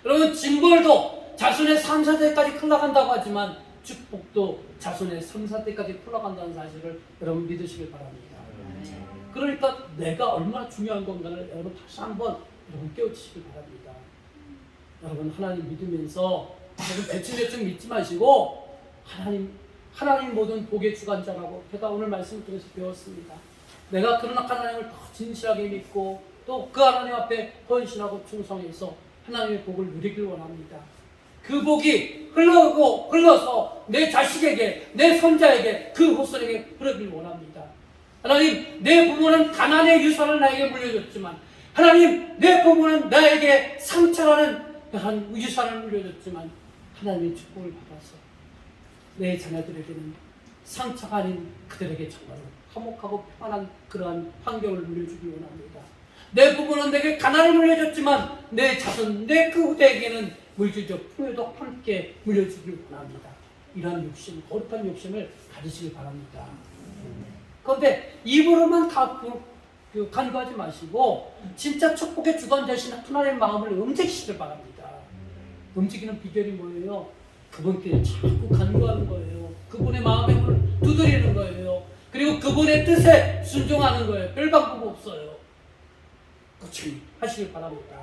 여러분 징벌도 자손의 3, 4대까지 흘러간다고 하지만 축복도 자손의 3, 4대까지 흘러간다는 사실을 여러분 믿으시길 바랍니다. 그러니까 내가 얼마나 중요한 건가를 여러분 다시 한번 여러분 깨우치시길 바랍니다. 여러분 하나님 믿으면서 여러분 대충 믿지 마시고 하나님 모든 복의 주관자라고 제가 오늘 말씀을 통해서 배웠습니다. 내가 그런 하나님을 더 진실하게 믿고 또 또 그 하나님 앞에 헌신하고 충성해서 하나님의 복을 누리길 원합니다. 그 복이 흘러서 내 자식에게, 내 손자에게, 그 후손에게 흐르길 원합니다. 하나님, 내 부모는 가난의 유산을 나에게 물려줬지만, 하나님, 내 부모는 나에게 상처라는 한 유산을 물려줬지만, 하나님의 축복을 받아서 내 자녀들에게는 상처가 아닌 그들에게 정말로 화목하고 평안한 그러한 환경을 물려주기 원합니다. 내 부모는 내게 가난을 물려줬지만 내 자손, 내 그 후대에게는 물질적 풍요도 함께 물려주길 원합니다. 이러한 욕심, 거룩한 욕심을 가지시길 바랍니다. 그런데 입으로만 간구하지 마시고 진짜 축복의 주관 되신 하나님의 마음을 움직이시길 바랍니다. 움직이는 비결이 뭐예요? 그분께 자꾸 간구하는 거예요. 그분의 마음의 문을 두드리는 거예요. 그리고 그분의 뜻에 순종하는 거예요. 별 방법 없어요. 꾸준히 하시길 바랍니다.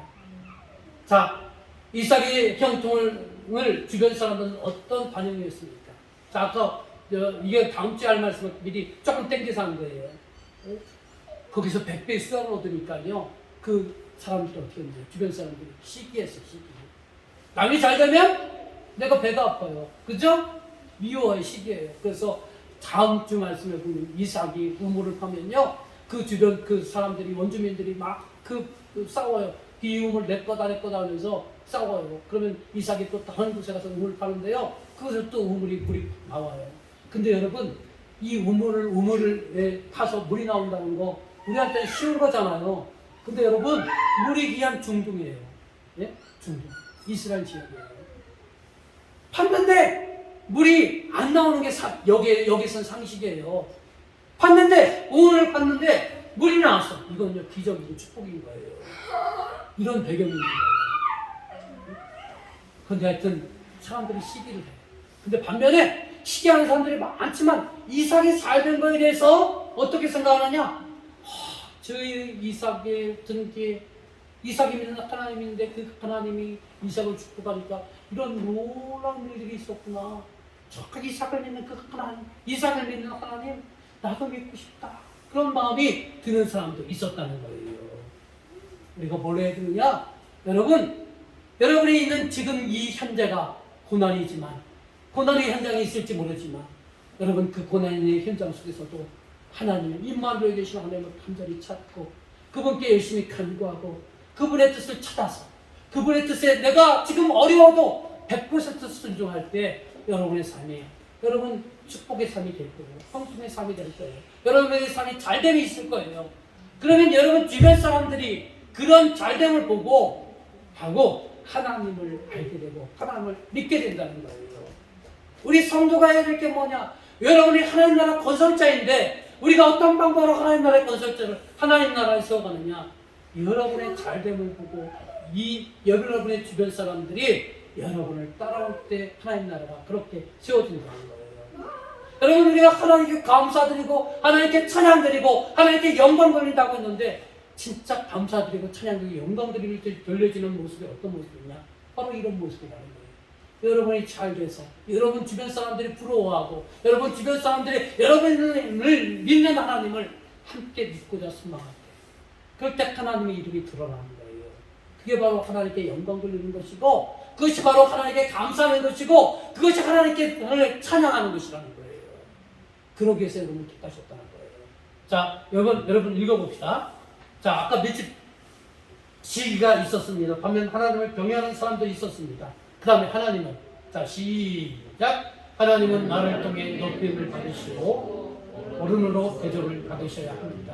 자, 이삭의 형통을 주변 사람들은 어떤 반응이었습니까? 자, 아까 이게 다음 주에 할 말씀을 미리 조금 땡겨서 한 거예요. 거기서 100배의 수당을 얻으니까요. 그 사람들이 어떻게 했는지 주변 사람들이 시기했어요. 시기. 남이 잘 되면 내가 배가 아파요. 그죠? 미워의 시기예요. 그래서 다음 주 말씀에 보면 이삭이 우물을 파면요. 그 주변 그 사람들이 원주민들이 막 싸워요. 이 우물 내 거다 하면서 싸워요. 그러면 이삭이 또 다른 곳에 가서 우물을 파는데요. 그것을 또 물이 나와요. 근데 여러분, 이 우물을 파서 물이 나온다는 거 우리한테 쉬운 거잖아요. 근데 여러분, 물이 귀한 중동이에요. 예? 중동. 이스라엘 지역이에요. 팠는데 물이 안 나오는 게 여기선 상식이에요. 팠는데, 우물을 팠는데 물이 나왔어. 이건요, 기적이고 축복인 거예요. 이런 배경인 거예요. 근데 하여튼 사람들이 시기를 해요. 근데 반면에 시기하는 사람들이 많지만 이삭이 잘 된 거에 대해서 어떻게 생각하느냐? 저희 이삭의 등기에 이삭이 믿는 하나님인데 그 하나님이 이삭을 축복하니까 이런 놀라운 일들이 있었구나. 저 이삭을 믿는 그 하나님, 이삭을 믿는 하나님 나도 믿고 싶다. 그런 마음이 드는 사람도 있었다는 거예요. 우리가 뭘 해야 되느냐? 여러분이 있는 지금 이 현재가 고난이지만, 고난의 현장에 있을지 모르지만, 여러분 그 고난의 현장 속에서도 하나님을 임마누엘 계신 하나님을 간절히 찾고 그분께 열심히 간구하고 그분의 뜻을 찾아서 그분의 뜻에 내가 지금 어려워도 100% 순종할 때 여러분의 삶이 여러분 축복의 삶이 될 거예요. 성숙의 삶이 될 거예요. 여러분의 삶이 잘됨이 있을 거예요. 그러면 여러분 주변 사람들이 그런 잘됨을 보고 하나님을 알게 되고 하나님을 믿게 된다는 거예요. 우리 성도가 해야 될 게 뭐냐? 여러분이 하나님 나라 건설자인데 우리가 어떤 방법으로 하나님 나라의 건설자를 하나님 나라에 세워가느냐? 여러분의 잘됨을 보고 여러분의 주변 사람들이 여러분을 따라올 때 하나님 나라가 그렇게 세워진다는 거예요. 여러분, 우리가 하나님께 감사드리고 하나님께 찬양드리고 하나님께 영광 돌린다고 했는데 진짜 감사드리고 찬양드리고 영광 드릴 때 돌려지는 모습이 어떤 모습이냐? 바로 이런 모습이라는 거예요. 여러분이 잘 돼서 여러분 주변 사람들이 부러워하고 여러분 주변 사람들이 여러분을 믿는 하나님을 함께 믿고자 소망할 때 그럴 때 하나님의 이름이 드러나는 거예요. 그게 바로 하나님께 영광 돌리는 것이고 그것이 바로 하나님께 감사하는 것이고 그것이 하나님께 찬양하는 것이라는 거예요. 그러기 위해서 여러분을 택하셨다는 거예요. 자, 여러분 읽어봅시다. 자, 아까 며칠 시기가 있었습니다. 반면 하나님을 경외하는 사람들이 있었습니다. 그 다음에 하나님은, 자, 시작. 하나님은 나를 통해 높임을 받으시고 어른으로 대접을 받으셔야 합니다.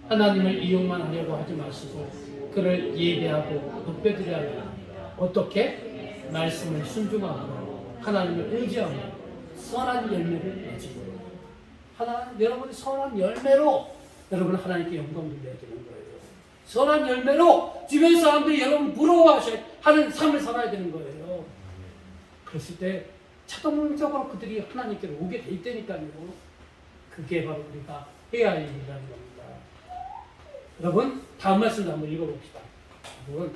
하나님을 이용만 하려고 하지 마시고 그를 예배하고 높여드려야 합니다. 어떻게? 말씀을 순종하고 하나님을 의지하고 선한 열매를 맺고 여러분이 선한 열매로 여러분 하나님께 영광 돌려야 되는 거예요. 선한 열매로 주변 사람들이 여러분 부러워하는 삶을 살아야 되는 거예요. 그랬을 때 자동적으로 그들이 하나님께로 오게 돼 있다니까요. 그게 바로 우리가 해야 할 일이라는 겁니다. 여러분, 다음 말씀도 한번 읽어봅시다. 여러분,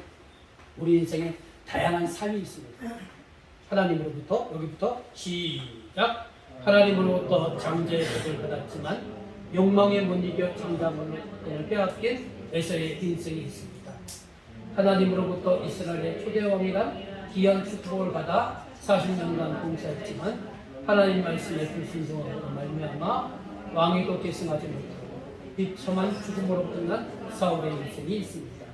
우리 인생에 다양한 삶이 있습니다. 하나님으로부터, 여기부터 시작. 하나님으로부터 장제의 복을 받았지만 욕망에 못 이겨 장자문을 빼앗긴 에서의 인생이 있습니다. 하나님으로부터 이스라엘의 초대왕이란 귀한 축복을 받아 40년간 봉사했지만 하나님 말씀에 불순종함으로 말미암아 왕위도 계승하지 못하고 비참한 죽음으로 끝난 사울의 인생이 있습니다.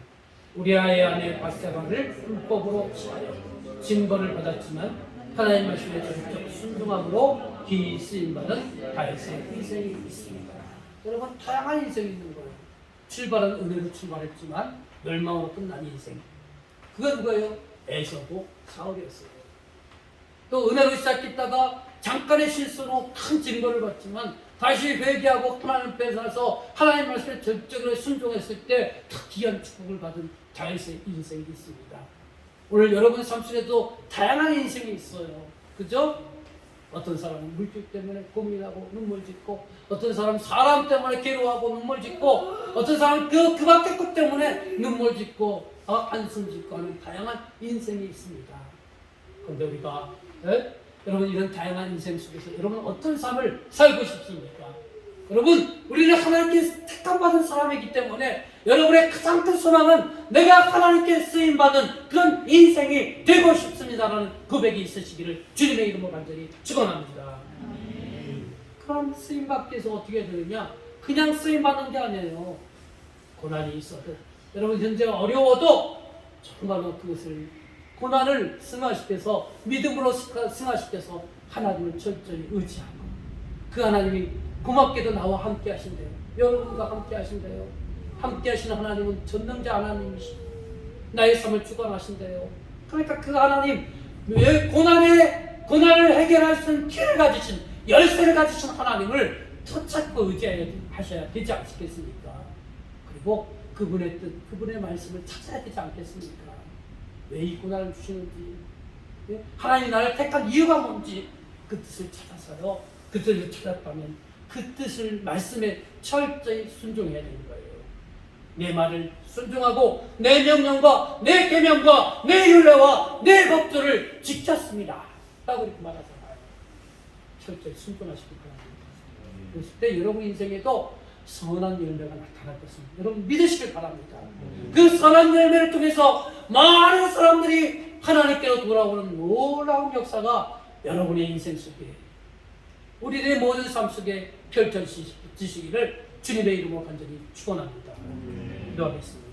우리아의 아내 바세바를 불법으로 취하여 징벌을 받았지만 하나님 말씀에 전적 순종함으로 귀히 쓰임받은 다윗의 인생이 있습니다. 여러분, 다양한 인생이 있는 거예요. 출발은 은혜로 출발했지만 멸망으로 끝난 인생. 그건 누구예요? 에서고 사울이었어요. 또 은혜로 시작했다가 잠깐의 실수로 큰 징벌을 받지만 다시 회개하고 하나님 앞에 서서 하나님 말씀에 전적으로 순종했을 때 귀한 축복을 받은 다윗의 인생이 있습니다. 오늘 여러분 삶 속에도 다양한 인생이 있어요. 그죠? 어떤 사람은 물질 때문에 고민하고 눈물 짓고, 어떤 사람은 사람 때문에 괴로워하고 눈물 짓고, 어떤 사람은 그 밖의 것 때문에 눈물 짓고 한숨 짓고 하는 다양한 인생이 있습니다. 그런데 우리가 여러분 이런 다양한 인생 속에서 여러분 어떤 삶을 살고 싶습니까? 여러분, 우리는 하나님께 택함받은 사람이기 때문에 여러분의 가장 큰 소망은 내가 하나님께 쓰임받은 그런 인생이 되고 싶습니다라는 고백이 있으시기를 주님의 이름으로 간절히 축원합니다. 그럼 쓰임받기 위해서 어떻게 되느냐? 그냥 쓰임받는 게 아니에요. 고난이 있어도, 여러분 현재 어려워도 정말로 그것을 고난을 승화시켜서, 믿음으로 승화시켜서 하나님을 철저히 의지하고, 그 하나님이 고맙게도 나와 함께 하신대요. 여러분과 함께 하신대요. 함께 하시는 하나님은 전능자 하나님이시고 나의 삶을 주관하신대요. 그러니까 그 하나님, 왜 고난을 해결할 수 있는 키를 가지신, 열쇠를 가지신 하나님을 더 찾고 의지하셔야 되지 않겠습니까? 그리고 그분의 뜻, 그분의 말씀을 찾아야 되지 않겠습니까? 왜 이 고난을 주시는지, 하나님이 나를 택한 이유가 뭔지 그 뜻을 찾아서요, 그 뜻을 찾았다면 그 뜻을, 말씀에 철저히 순종해야 되는 거예요. 내 말을 순종하고 내 명령과 내 계명과 내 율례와 내 법도를 지켰습니다 라고 이렇게 말하잖아요. 철저히 순종하시기 바랍니다. 그랬을 때 여러분 인생에도 선한 열매가 나타날 것입니다. 여러분 믿으시길 바랍니다. 그 선한 열매를 통해서 많은 사람들이 하나님께로 돌아오는 놀라운 역사가 여러분의 인생 속에, 우리들의 모든 삶 속에 펼쳐지시기를 주님의 이름으로 간절히 축원합니다. 기도하겠습니다.